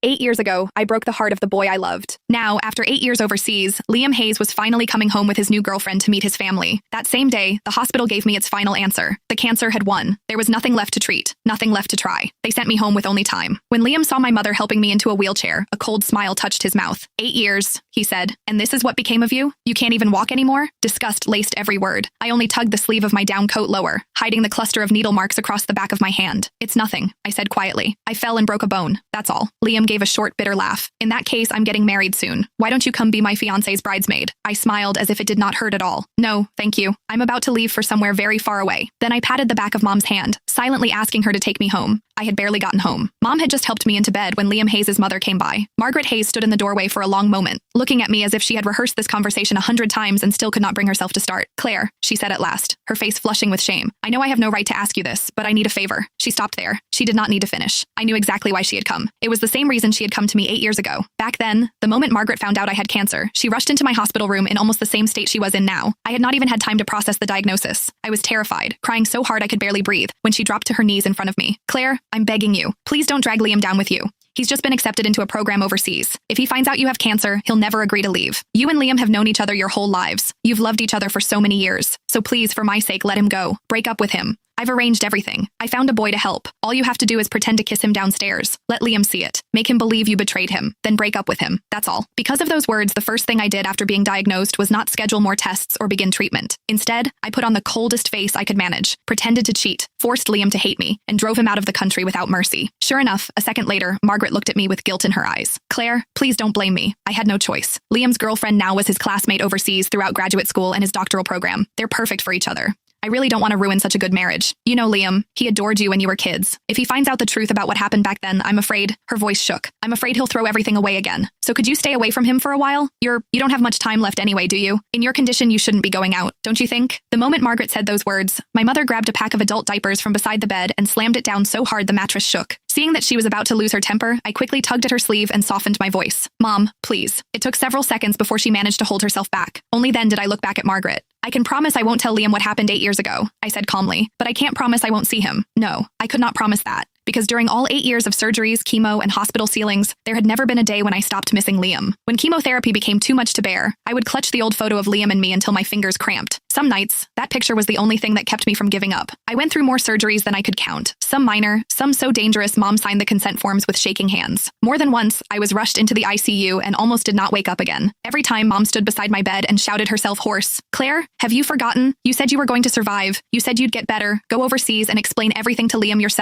8 years ago, I broke the heart of the boy I loved. Now, after 8 years overseas, Liam Hayes was finally coming home with his new girlfriend to meet his family. That same day, the hospital gave me its final answer. The cancer had won. There was nothing left to treat, nothing left to try. They sent me home with only time. When Liam saw my mother helping me into a wheelchair, a cold smile touched his mouth. 8 years, he said. And this is what became of you? You can't even walk anymore? Disgust laced every word. I only tugged the sleeve of my down coat lower, hiding the cluster of needle marks across the back of my hand. It's nothing, I said quietly. I fell and broke a bone, that's all. Liam gave a short, bitter laugh. In that case, I'm getting married soon. Why don't you come be my fiancé's bridesmaid? I smiled as if it did not hurt at all. No, thank you. I'm about to leave for somewhere very far away. Then I patted the back of Mom's hand, silently asking her to take me home. I had barely gotten home. Mom had just helped me into bed when Liam Hayes' mother came by. Margaret Hayes stood in the doorway for a long moment, looking at me as if she had rehearsed this conversation 100 times and still could not bring herself to start. Claire, she said at last, her face flushing with shame. I know I have no right to ask you this, but I need a favor. She stopped there. She did not need to finish. I knew exactly why she had come. It was the same reason she had come to me 8 years ago. Back then, the moment Margaret found out I had cancer, she rushed into my hospital room in almost the same state she was in now. I had not even had time to process the diagnosis. I was terrified, crying so hard I could barely breathe, when she dropped to her knees in front of me. Claire, I'm begging you. Please don't drag Liam down with you. He's just been accepted into a program overseas. If he finds out you have cancer, he'll never agree to leave. You and Liam have known each other your whole lives. You've loved each other for so many years. So please, for my sake, let him go. Break up with him. I've arranged everything. I found a boy to help. All you have to do is pretend to kiss him downstairs. Let Liam see it. Make him believe you betrayed him. Then break up with him. That's all. Because of those words, the first thing I did after being diagnosed was not schedule more tests or begin treatment. Instead, I put on the coldest face I could manage, pretended to cheat, forced Liam to hate me, and drove him out of the country without mercy. Sure enough, a second later, Margaret looked at me with guilt in her eyes. Claire, please don't blame me. I had no choice. Liam's girlfriend now was his classmate overseas throughout graduate school and his doctoral program. They're perfect for each other. I really don't want to ruin such a good marriage. You know Liam, he adored you when you were kids. If he finds out the truth about what happened back then, I'm afraid, her voice shook. I'm afraid he'll throw everything away again. So could you stay away from him for a while? You don't have much time left anyway, do you? In your condition, you shouldn't be going out, don't you think? The moment Margaret said those words, my mother grabbed a pack of adult diapers from beside the bed and slammed it down so hard the mattress shook. Seeing that she was about to lose her temper, I quickly tugged at her sleeve and softened my voice. Mom, please. It took several seconds before she managed to hold herself back. Only then did I look back at Margaret. I can promise I won't tell Liam what happened 8 years ago, I said calmly, but I can't promise I won't see him. No, I could not promise that. Because during all 8 years of surgeries, chemo, and hospital ceilings, there had never been a day when I stopped missing Liam. When chemotherapy became too much to bear, I would clutch the old photo of Liam and me until my fingers cramped. Some nights, that picture was the only thing that kept me from giving up. I went through more surgeries than I could count. Some minor, some so dangerous Mom signed the consent forms with shaking hands. More than once, I was rushed into the ICU and almost did not wake up again. Every time Mom stood beside my bed and shouted herself hoarse, Claire, have you forgotten? You said you were going to survive. You said you'd get better, go overseas and explain everything to Liam yourself.